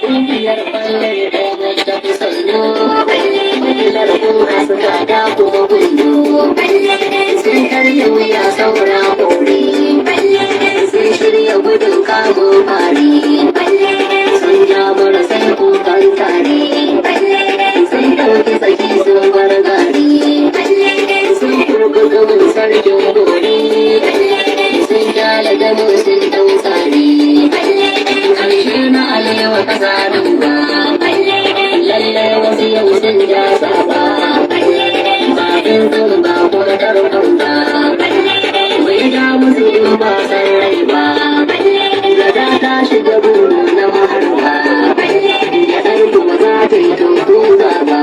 Ƙungiyar ɓalle da ta fi sanyo, ƙungiyar kuma su gada kuma gundu, sun karya wuya saura kore, sun shirya gudun kamo fari, sun ja mara sai kukan tare, sun ɗauki tsaki sun bar gari, sun kurkuka mun sarkin gori, sun jala da mu sun ɗau tsari. Ƙarshe na alewa ƙasa duba, lalle wasu yau sun ja saba, zafin sun ba kuma tarkon ba, bai ja musu in ba san rai ba, gada ta shiga buru na maharba, ya ɗarku ba za ta yi tuntuza ba,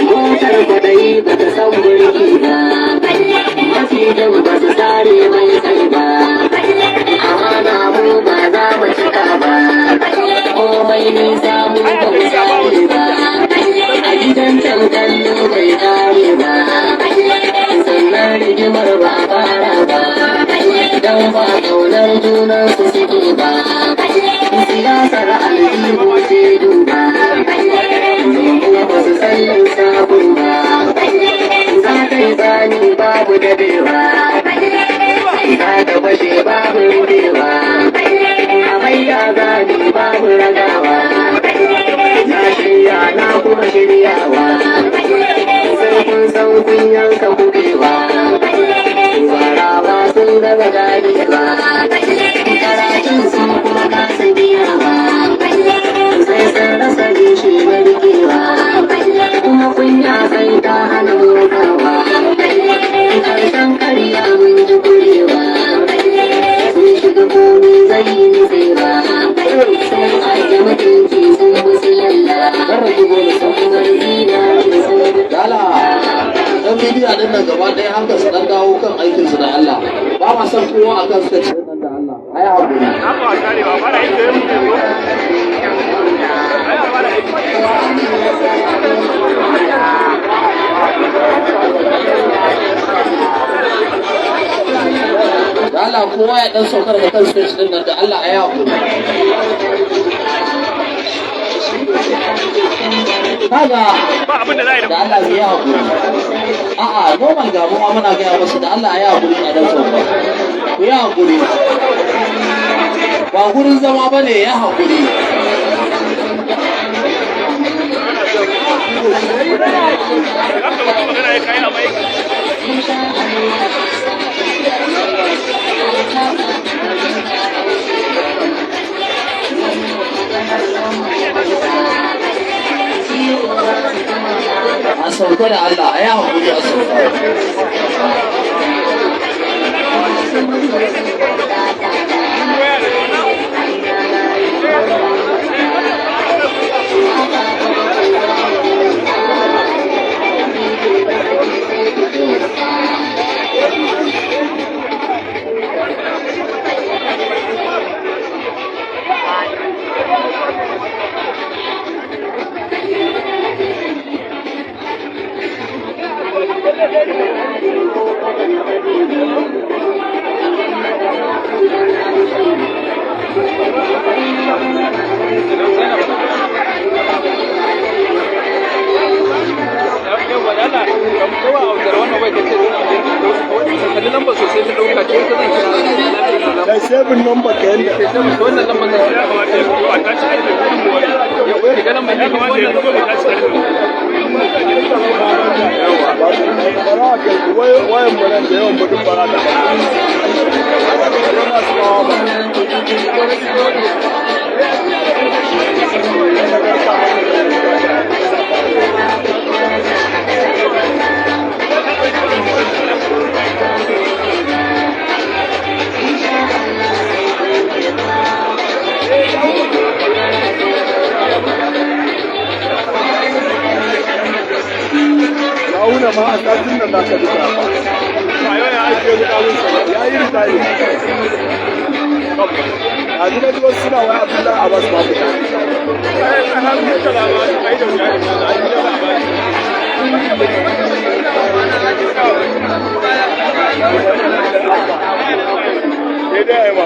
motar kwaɗayi ba ta san burki ba, mafi jan ba su tare mai kai ba, amana mu ba za mu cika ba, komai nisa mu bauta ne ba, a gidan can kallo bai kare ba, sannan rigimar ba fara ba, don ba kaunar junan su suke ba, siyasar aljihu ce duba, kuma ba su sallin sabon ba, za ta yi tsani babu dadewa, za ta fashe babu rudewa, amai ya gani babu ragawa, na shirya na kuma shiryawa, sai kun san kun yanka kubewa, gwarawa sun daga ganewa, karatun sun kuma kasa biyawa, sai sun rasa gishi na rikewa, kuma kunya kai ta hana murkawa, karshen karya mun ji kurewa, sun shiga komi zai yi nufewa, sun aje mutunci sun musu lalla, sun bar zina sun Dala, ɗan bidiya ɗin nan gaba ɗaya hankali su ɗan dawo kan aikinsu da Allah. Ba ma san kowa a kan suka cikin nan da Allah. A yi haƙuri. Dala kowa ya ɗan saukar da kan stage ɗin nan da Allah a yi haƙuri. Kaga ba abin da za a yi da Allah zai yi haƙuri. A'a, normal gamuwa muna gaya musu da Allah ya haƙuri a dan sauka. Ku yi haƙuri. Ba gurin zama ba ne ya haƙuri. magana ya kayi amai A sauka da Allah, a yi haƙuri a sauka. Kai sabin number ka yanda wannan lambar da ya kamata ya fito a tashi karfe gudunmuwa ya wani ga lambar ya kamata ya fito a tashi karfe wayan mu nan da yawan mutum bara da masu kawo ba. Auna ma a satin da za ka duka ba. Ba yau ya ake yi ƙarun sa ya yi ritari. A ji na ji wasu suna wai Abdullahi Abbas ma fita. Har mutala ma ai da wuya ne da ai da ba. Sai dai ai ma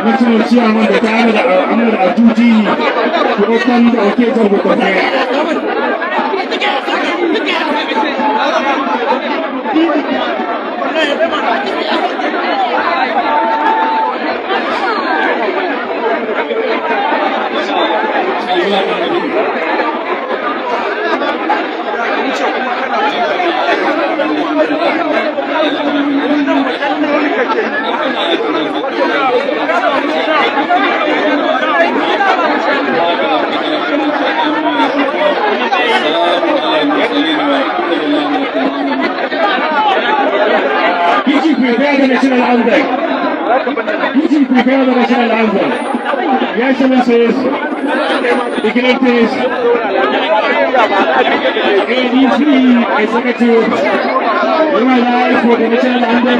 National Chairman da tare da Ahmad Ajuji ko kan da ake tarbuta daya. Prepare the national anthem. Please prepare the national anthem. Your Excellencies, dignitaries, ADC, Executive, you are live for the national anthem.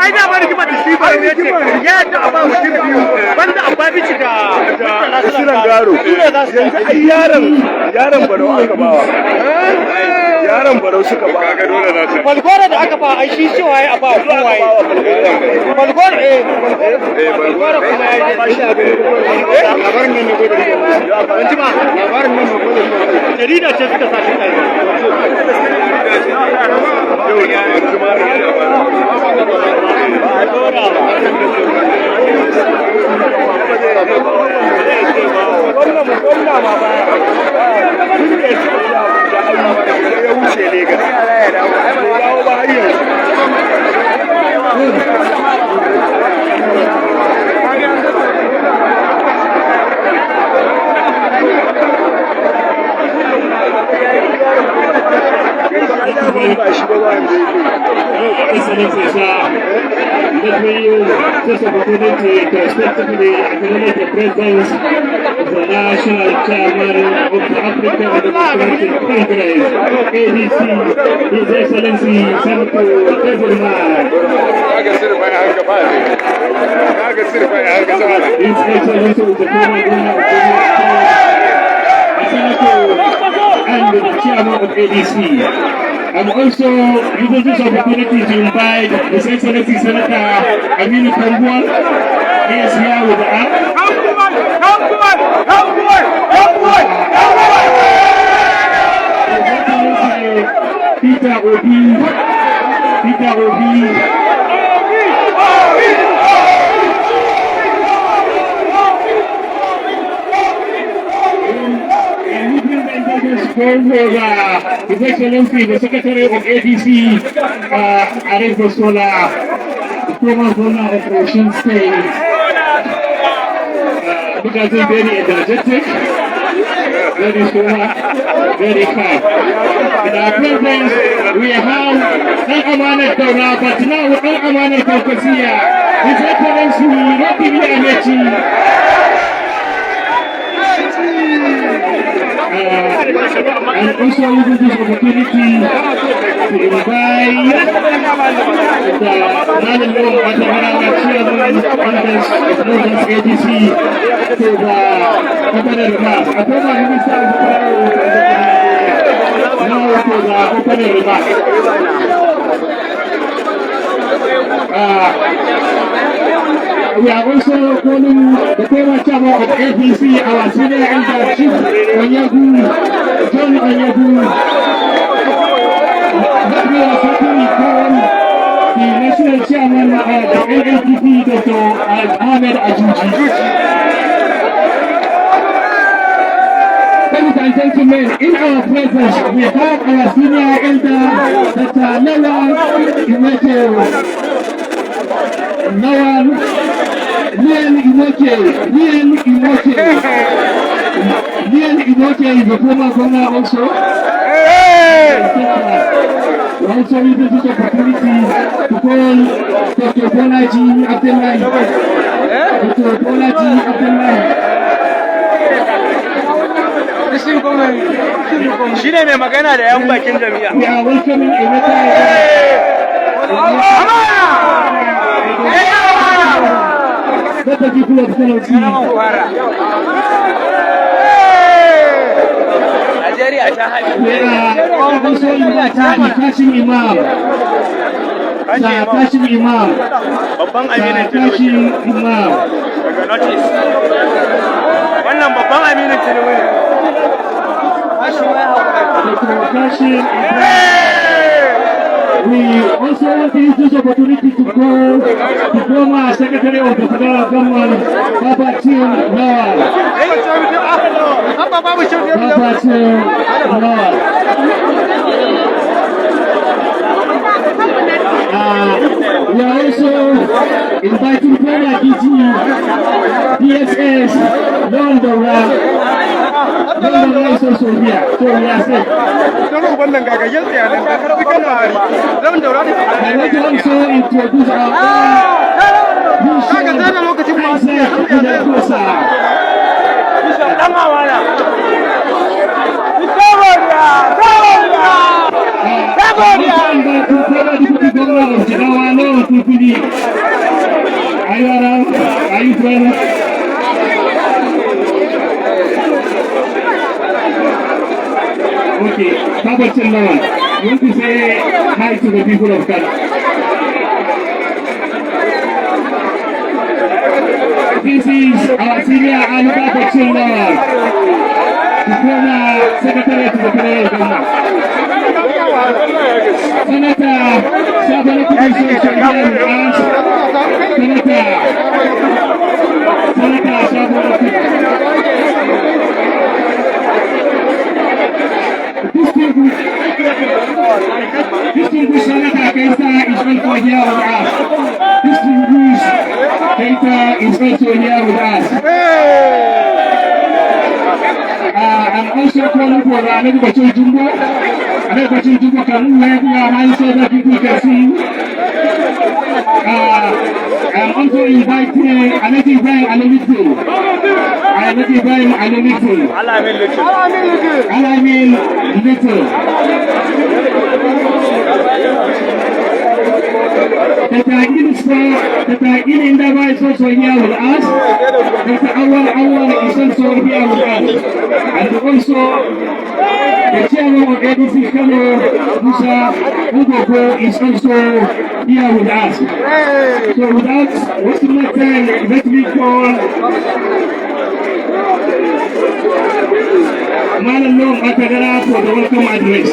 ai da bari kuma da shi ba ya ce ya da abba mutum biyu banda abba bici da shirin garo yanzu ai yaron barau aka bawa yaron barau suka ba ga dole na ta falgora da aka ba ai shi cewa ya abba kowaye falgora falgora kuma ya ba shi labarin nan ne ko da labarin nan ne ko da jarida ce suka sa shi kai yau ya kuma ya wuce Legas ya dawo ba har yanzu Excellency, let me use this opportunity to respectfully acknowledge the presence of the National Chairman of the African Democratic Congress, ADC, His Excellency Senator Ezelman. His Excellency is the former governor of Senator and the Chairman of ADC. I'm also using this opportunity to invite His Excellency Senator Aminu Tambuwal. He is here with us. His Excellency Peter Obi. His Excellency, the Secretary of ADC, Arif Bosola, the former governor of Ocean State, because he's very energetic, very smart, very kind. In our presence, we have an Amanet Dora, but now an Amanet Kokosia, His Excellency Rotimi Amechi. And also using this opportunity to invite the Nalilo Matamarawa Chairman of Northern ADC to the opening remarks. I told my minister now to the opening remarks. We are also calling the former chairman of APC, our senior elder chief, Onyagu, John Onyagu. We are certainly call the national chairman of the NLPP, Dr. Ahmed Ajuji. Ladies and gentlemen, in our presence, we have our senior elder, Dr. Lawal Imoke. Lian Imoke is the former governor also. We also use this opportunity to call Dr. Bolaji Abdullahi. Dr. Bolaji Abdullahi. Shi ne mai magana da yan bakin jami'a. We are welcoming Emeka. Let the people of Kano see. Nigeria ta haɗe. We are also inviting Kashim Imam. Kashim Imam. Babban aminin Kashim Tinubu Imam. daga Northeast. Wannan babban aminin Tinubu ne. Kashim Imam. We also want to use this opportunity to call the former Secretary of the Federal Government, Babatunde Lawal. Babatunde Lawal. We inviting former DG, DSS, Londora is also here. So we are set. I want to also introduce our are you friends? Okay, Papa Chandran, you want to say hi to the people of Kano? This is our senior Ali Papa Chandran, the former Secretary to the Federal Government. Senator Sabana Commission Senator Sabana Distinguished Senator Keita is also here with us. Distinguished Keita is also here with us. I'm also calling for Ahmed Bachir Jumbo. Ahmed Bachir Jumbo can move around so that people can see. I'm also inviting Ahmed Ibrahim Alamito. Ahmed Ibrahim Alamito. Alamin Little. Dr. Indaba is also here with us. Dr. Awal is also here with us. And also the chairman of ADC Kano, Musa Uboko, is also here with us. So without wasting my time, let me call Malalong Atagara for the welcome address.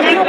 Thank you.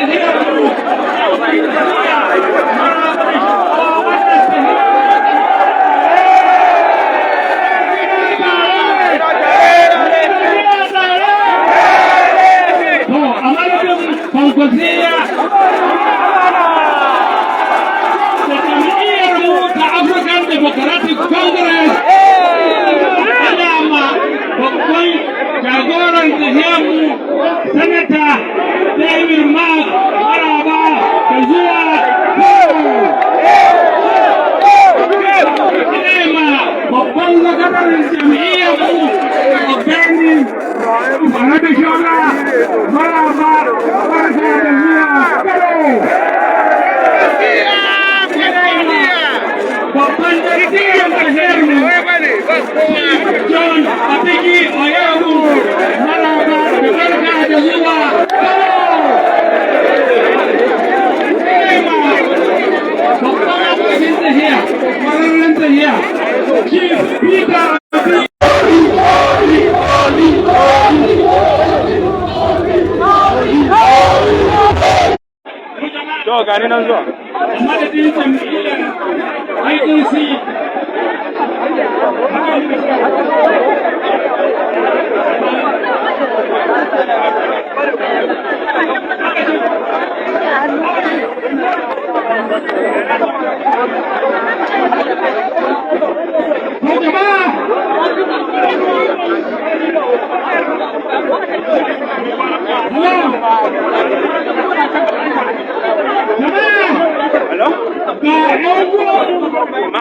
gani nan zuwa. madadin jam'iyyar IDC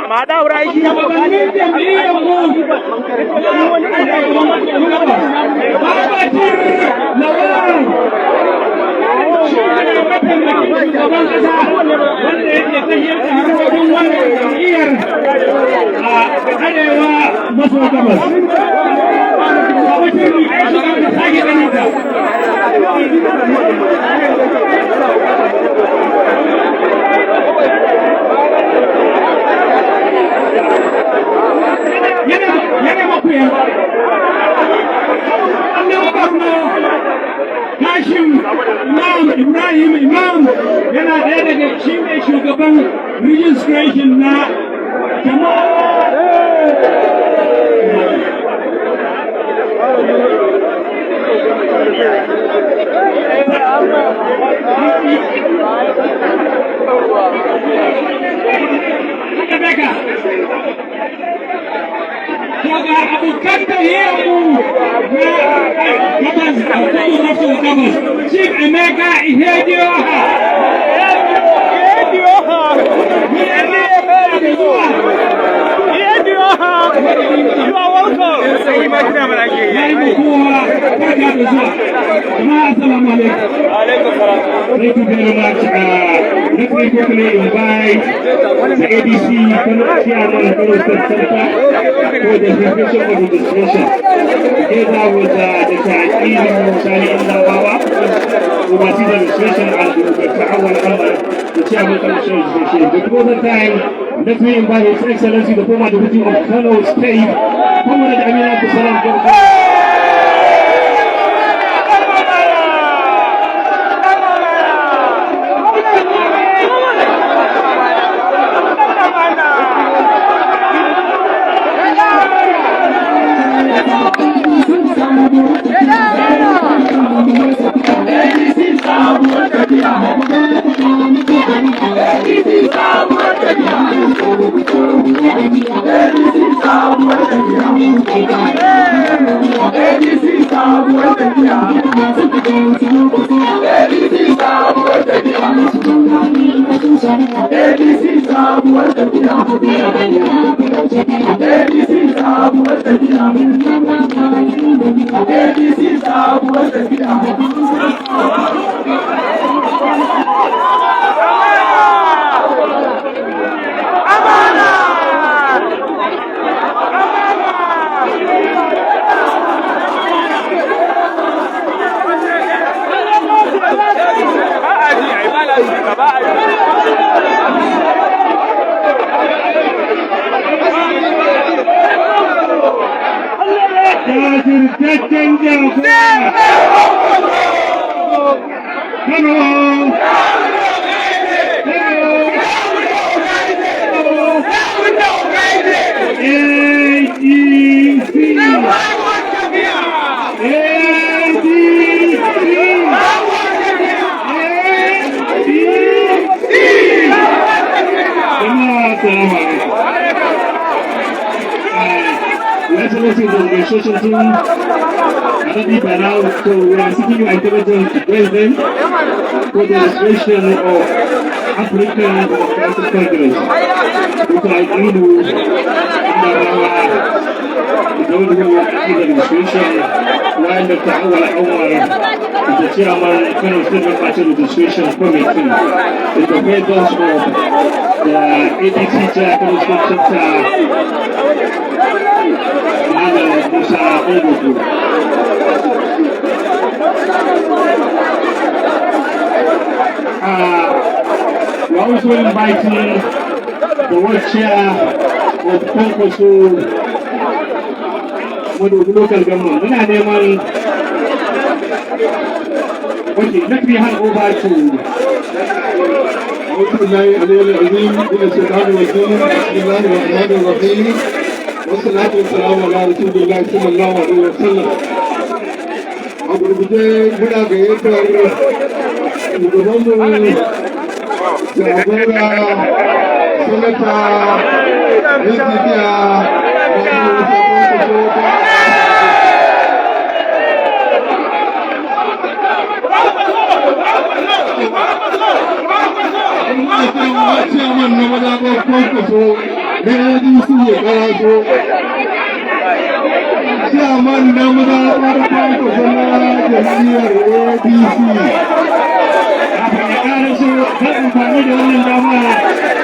Ma daura aiki. Ibrahim Imam yana ɗaya daga shi mai shugaban registration na daga abokan tahiyarmu na gabas Chief Emeka Ihedioha you are welcome. Thank you very much. Let me quickly invite the ADC Chairman for the preparation of the discussion. Together with the Chinese Musali Indawawa, who was the administration and the Chairman of the Association. Before the time, let me invite His Excellency the former Deputy of Kano State, Comrade Amina Abdusalam. For the registration of African Council Congress, like Inu, those who give the registration, while Dr. Awal Omar is the chairman of the Kano State Party Registration Committee, the president of the ADC Chair Kano State Center, Madam Musa Ogogo. We're also inviting the world chair of Konkoso local government. Muna neman, okay, let me hand over to أعوذ بالله العلي العظيم من الشيطان الرجيم بسم الله الرحمن الرحيم والصلاة والسلام على رسول الله صلى الله عليه وسلم. أبو البداية بدا غير shugabanmu jagora sanata injiniya chairman na mazaɓar kwankwaso na ADC ya karaso chairman na mazaɓar kwankwaso na jam'iyyar ADC. zan amfani da wannan dama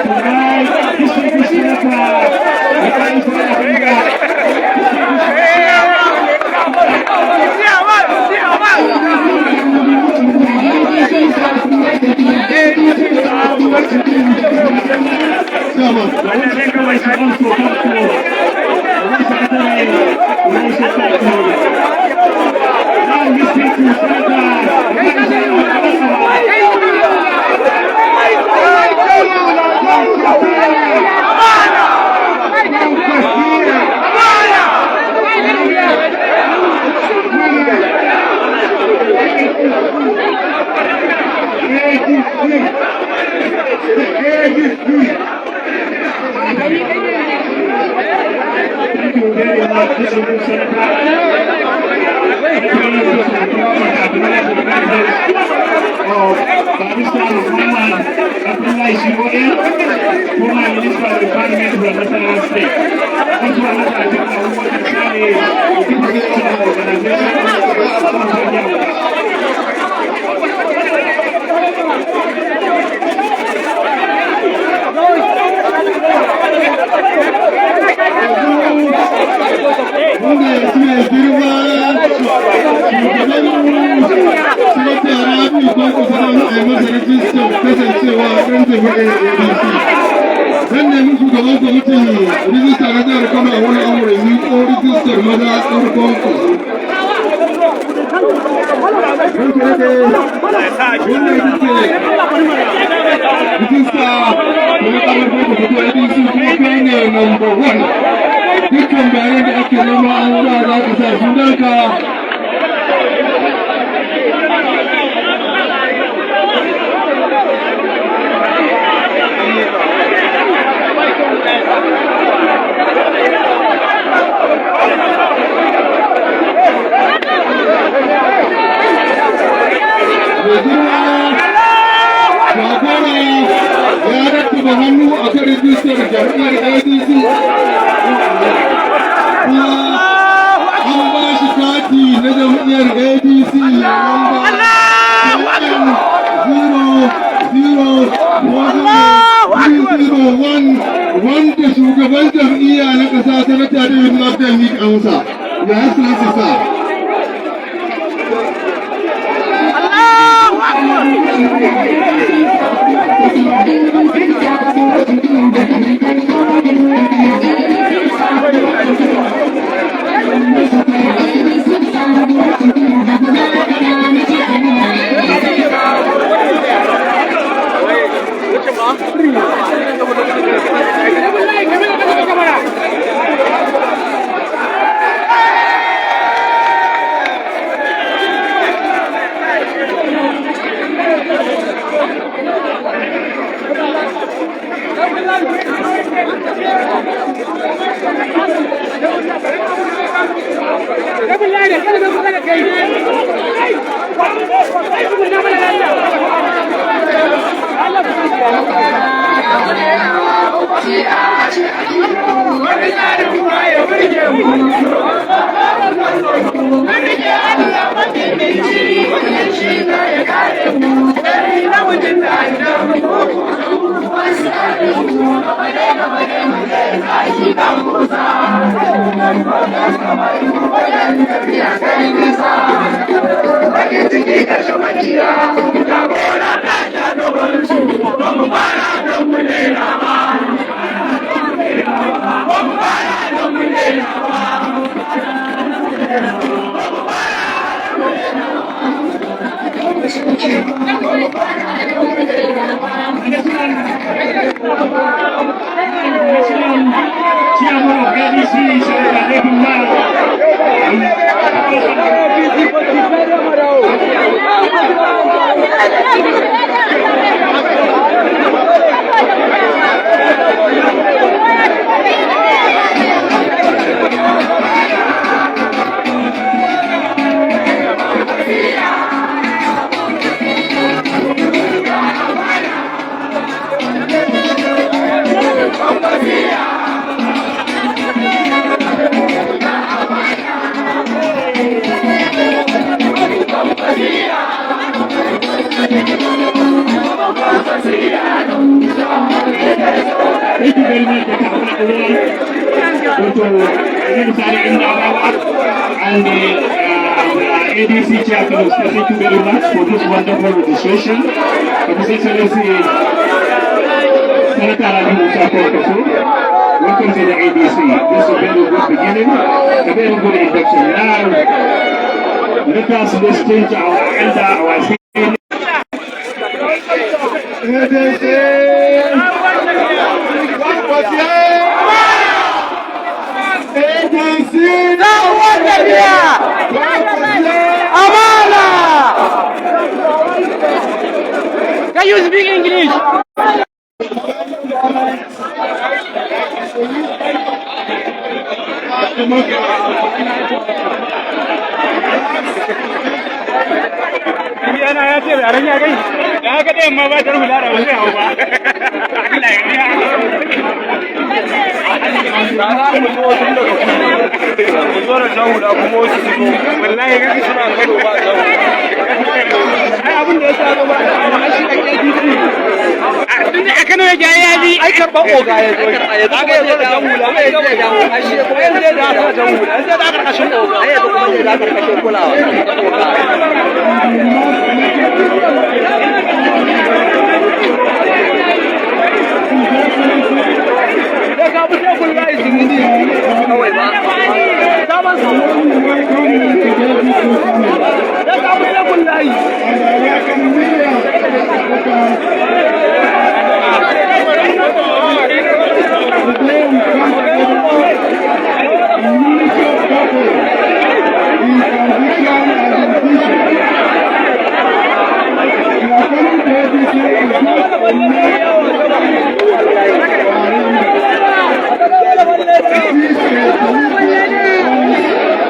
ta bai kishi na ta da kayan su da hanga Zan nemi shugaban kwamitin rijista na jihar Kano a wani amurin yi ko rijistar maza ƙarfon kwaso. Wannan rijista kuma ƙarfon kwaso ADC kuma kai ne number 1. Dukkan bayanan da ake nema an za ka sa sunanka. Ya rattaba hannu a kan rijistar jam'iyyar ADC an ba shi kati na jam'iyyar ADC lamba 0000301 wanda shugaban jam'iyya na ƙasa sanata David Martin ya amsa. Ya excellency sir. Thank you. ADC Senator David Mark. Thank you very much, Dr. and the ADC chairman. Thank you very much for this wonderful registration. His Excellency Senator Ravi Musa Kwankwaso, welcome to the ADC. This is a very good beginning, a very good induction. Now, let us listen to our elder, our senior. Can you speak English? Yana ya ce da ran ya kai da haka da yamma ba ta rubuta da wani hawa ba. Allah ya biya. Mu zo da jawu da kuma wasu su zo. Wallahi ga suna kado ba jawu. Ai abin da ya sa ba shi da ADC. Tunda aka nawa jayayi ai karban oga ya zo. Ya zaga ya zo da jawu la mai da jawu. Ai shi ko yanzu da jawu la. Sai da karkashin oga. Ai yanzu kuma da karkashin kulawa.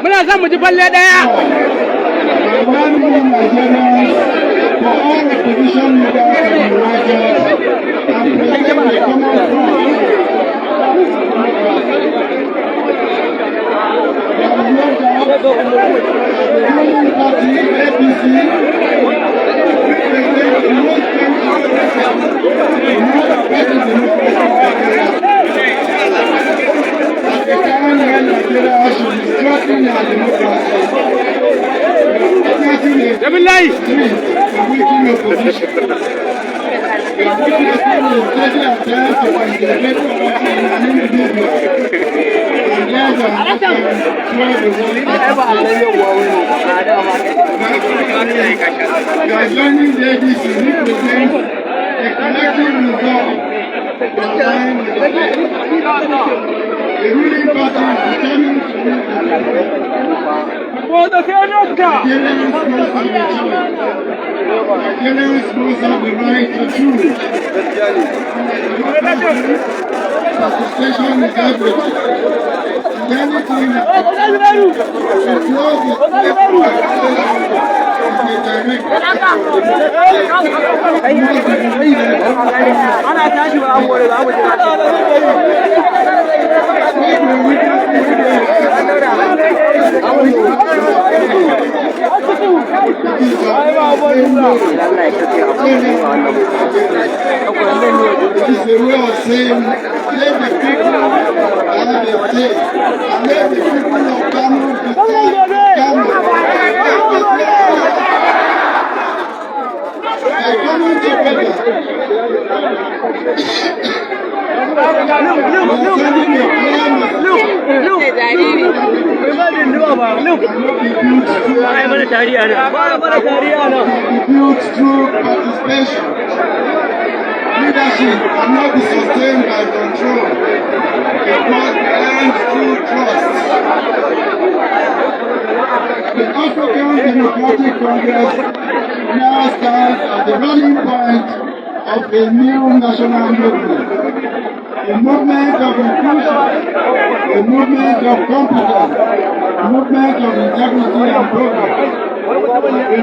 Muna son mu ji falle daya. Billahi Nigerians must have the right to choose. Association is everything. Anything that is a way of saying, let the people have their say, and let the people of Kano decide Kano. By coming together, we are sending a clear message. Built through participation. We Leadership cannot be sustained by control. It must end through trust. The African Democratic Congress now stands at the rallying point of a new national movement. A movement of inclusion, a movement of competence, a movement of integrity and progress. A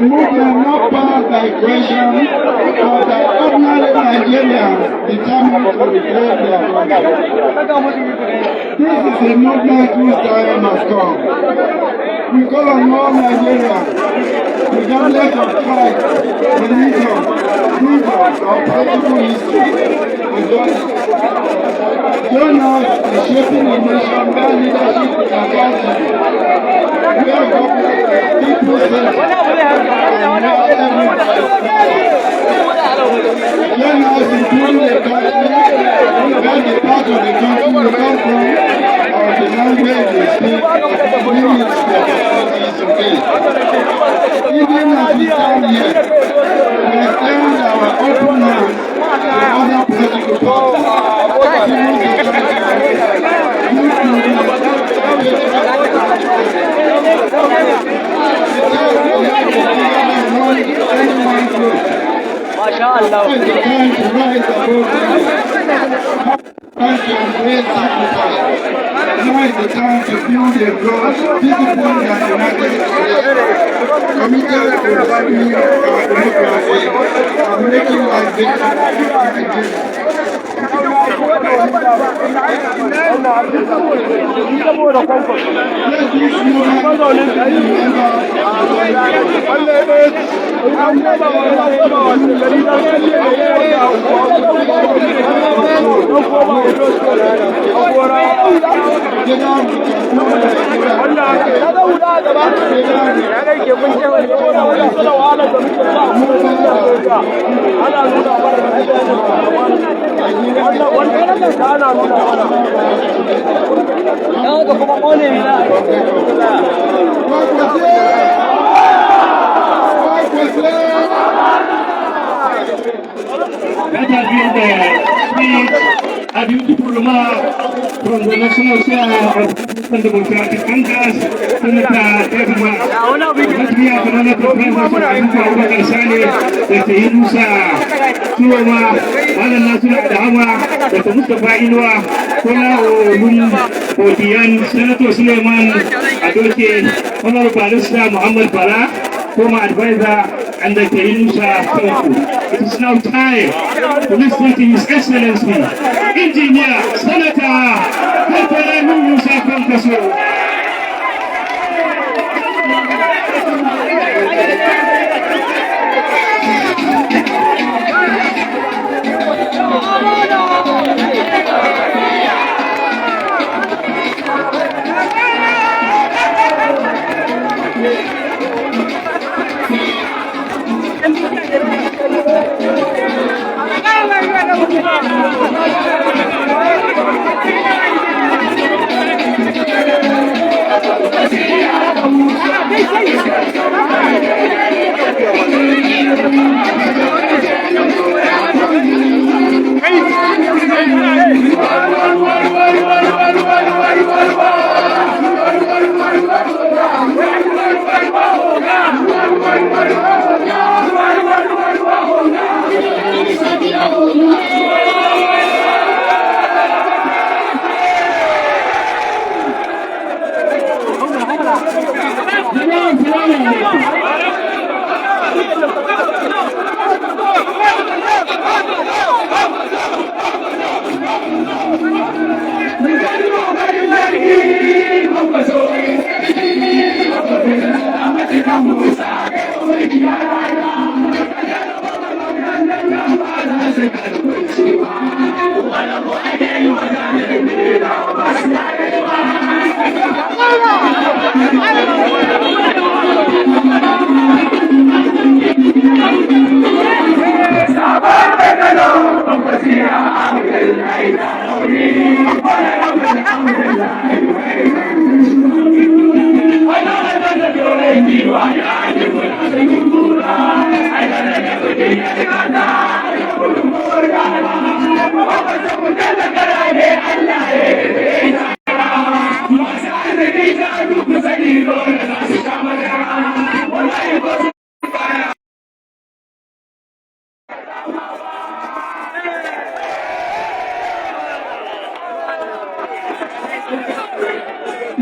movement not powered by coercion, but by ordinary Nigerians determined to reclaim their country. This is a movement whose time has come. We call on all Nigerians, regardless of tribe, religion, region, or political history, join us in shaping a nation where leadership is accountable, where people say, join us in building a country where the part of the country we come from or the language we speak limits the opportunities to gain. Even as we stand here, we extend our open hands to other political parties, civil society MashaAllah. It's the time to rise above time to embrace sacrifice. Now is the time to build a broad, disciplined and united coalition, committed to reviving our democracy and making life better for Nigerians. Let this movement That has been the speech, a beautiful remark from the National Chair of the Democratic Congress, Senator David Mark. Let me acknowledge the presence of Abuka Abubakar Sale, Dr. Yunusa Tuwama, Malam Nasir Adama, Dr. Mustafa Inuwa, Kola Olun Odiyan, Senator Suleiman Adoke, Honorable Barrister Muhammad Bala, former advisor, and Dr. Yunusa Tuwama. It is now time to listen to His Excellency, Engineer, Senator, Dr. Yunusa Tuwama. I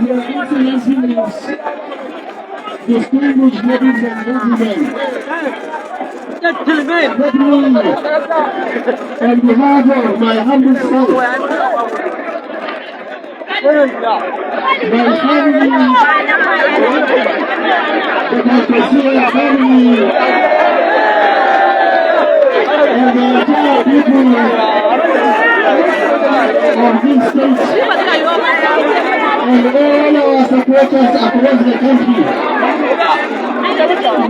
Your Excellencies, distinguished ladies and gentlemen, let me, on behalf of my humble self, my family, the Constitutional family, and the entire people of this state, and all our supporters across the country,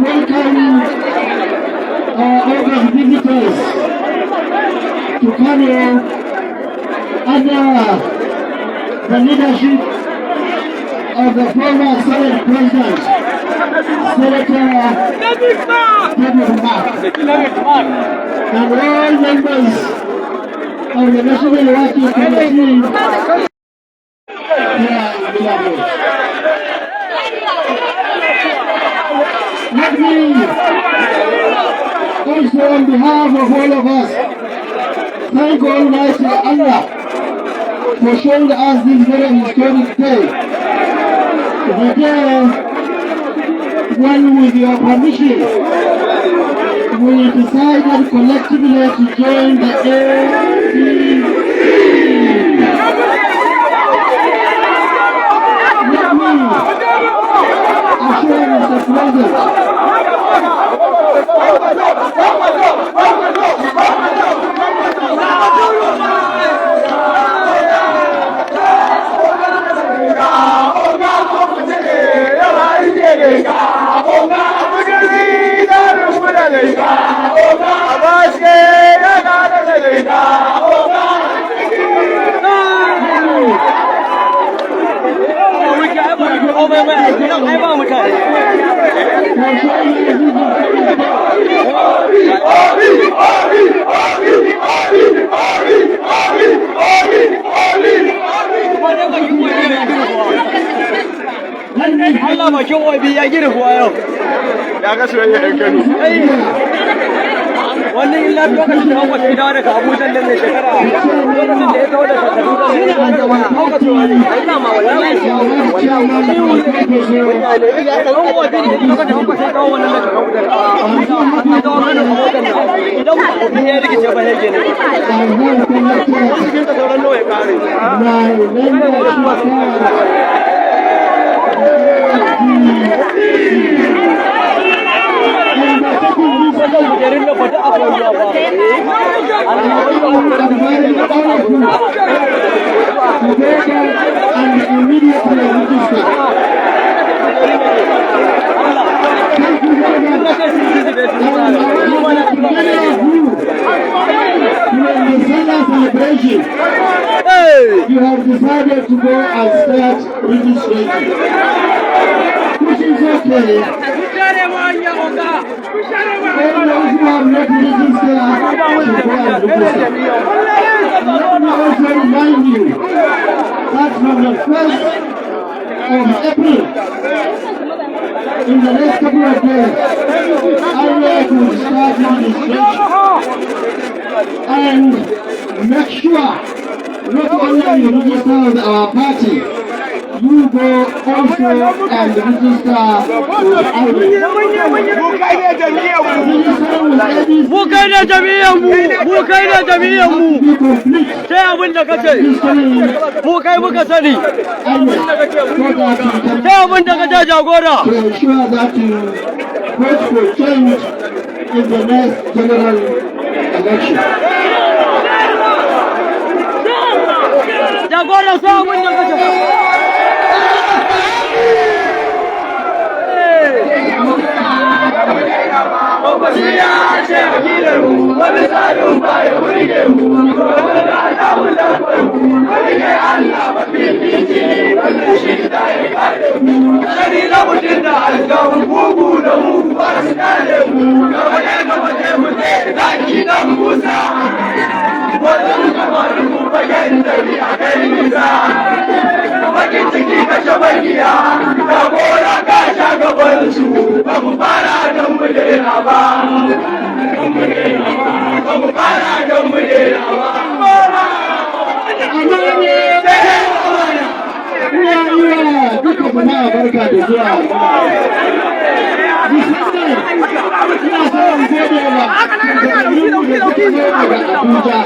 welcome all the visitors to come here under the leadership of the former Senate President, Senator David Mark, and all members of the National Working Committee. Let me also, on behalf of all of us, thank Almighty Allah for showing us this very historic day. The day when, with your permission, we decided collectively to join the APC. Let me assure Mr. President Allah bakin wabi ya gina kuwa yau. Ya ga soyayya ɗan Kano. Wannan illa lokacin da hawa sai dawo daga Abuja nan ne shekara. Lokacin da ya dawo daga Kaduna ne ya dawo da hauka to wani. Ina ma wallahi. Ya dawo wabi ne lokacin da hauka sai dawo wannan daga Abuja. Ya dawo Kano a motar nan. Idan mutum ya rikice ba yake ne. Cikin da sauran nawa ya kare. You have decided to go and start registration, which is okay. All those who have not registered should go and register. Let me also remind you that from the 1st of April, in the next couple of days, INEC will start registration and make sure not only you register with our party, you go also and register with INEC. Mu kai da jami'an mu, sai abin da kace. Mu kai muka sani. Sai abin da kace jagora. To ensure that you vote for change in the next general election. Jagora sai abin da kace. wani tsarin baya wurge mu wani da alamun lafiyar mu wani kai Allah mafifici wani shi da ya kare mu sani na mutum da alƙawar bugu da mu ba su kare mu gaba ne mu ne zaki dan Musa wannan kamar mu bayan da bi a kai nisa bakin ciki kashe bakiya da gora ka sha gaban su ba mu fara don mu daina ba We are here barka da zuwa. Musamman ina son gode wa shugabanninmu da suke zo daga Abuja.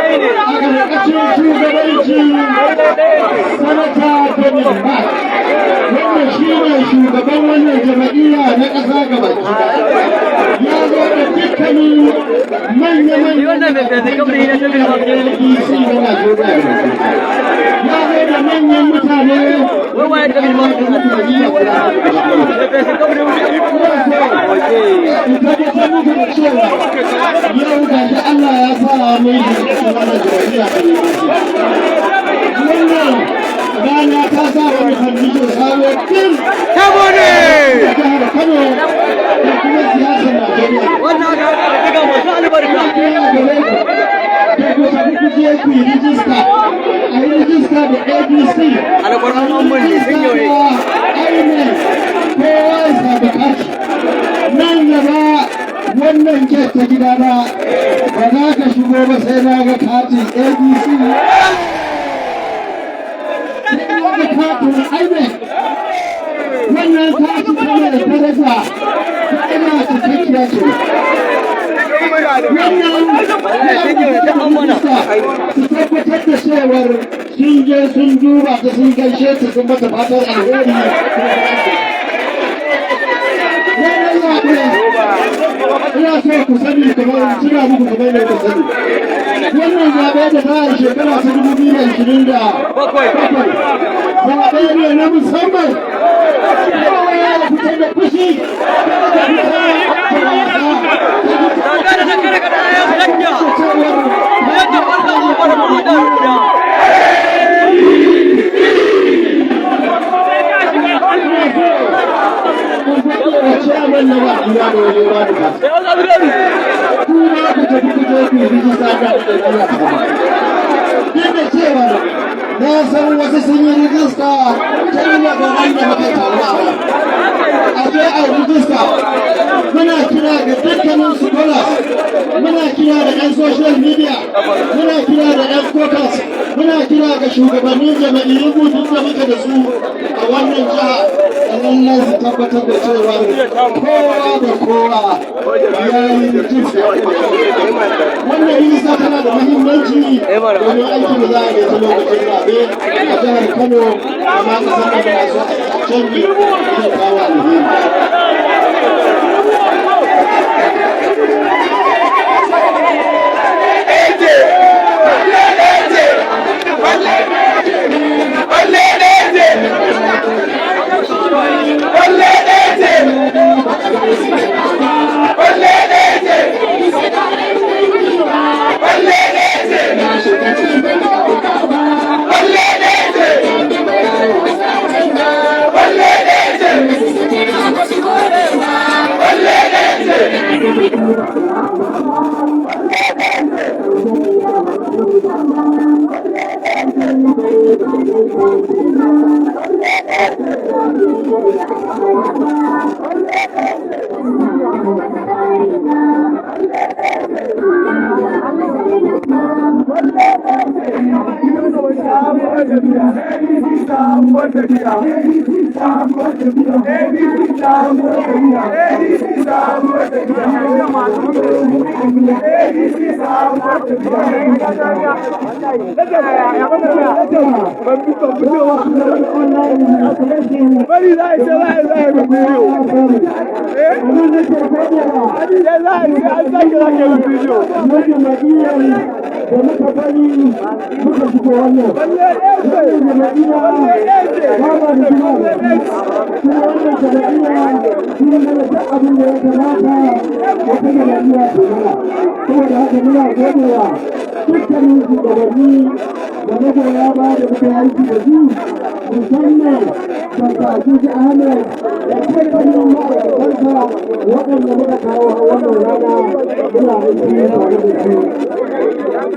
A ƙarƙashin shugabanci Sanata Benin Bas, wanda shi ne shugaban wannan jama'iyya na ƙasa gabaki ɗaya. Ya zo da dukkanin manya-manyan APC na Najeriya. Ya zo da manyan mutane yau da shi Allah ya sa mai shugaban wannan jama'iyya wannan rana ta sa wani hannun sabo din Kabo ne! jihar Kano da kuma siyasar Najeriya. Wannan aka daga masu albarka. Je ku yi rijista, a yi rijista da ABC. Albarkan mamman ne sun yi INEC, kowa ya samu kashi. Nan gaba wannan ket ta gidana ba za ka shigo ba sai na ga katin ABC. Katin INEC. Wannan katin tana da daraja, ta ina cikakkiya ce. Su tabbatar da cewar sun je sun duba ta sun gaishe ta sun mata fatar alheri. Wannan zaɓe ina so ku sani kamar suna muku kamar da ku sani. Wannan zaɓe da za a shekara ta 2027 zaɓe ne na musamman. Kowa ya fitar da fushi. Na san wasu sun yi rijista ta yi daga wanda muka taruwa ba. A je a rijista muna kira ga dukkanin scholars, muna kira da 'yan social media, muna kira da 'yan caucus, muna kira ga shugabannin jama'iyyun mutum da muke da su a wannan jiha da lallai su tabbatar da cewa kowa da kowa ya yi rijista. Wannan rijista tana da muhimmanci domin aikin da za a yi ta lokacin zaɓe a jihar Kano da ma ƙasar da masu canji da kawo alheri. Dukkanin shugabanni da magoya ba da muka aiki da su musamman Dr. Ahmed da dukkanin ma'aikatansa waɗanda muka kawo a wannan rana muna aiki tare da su.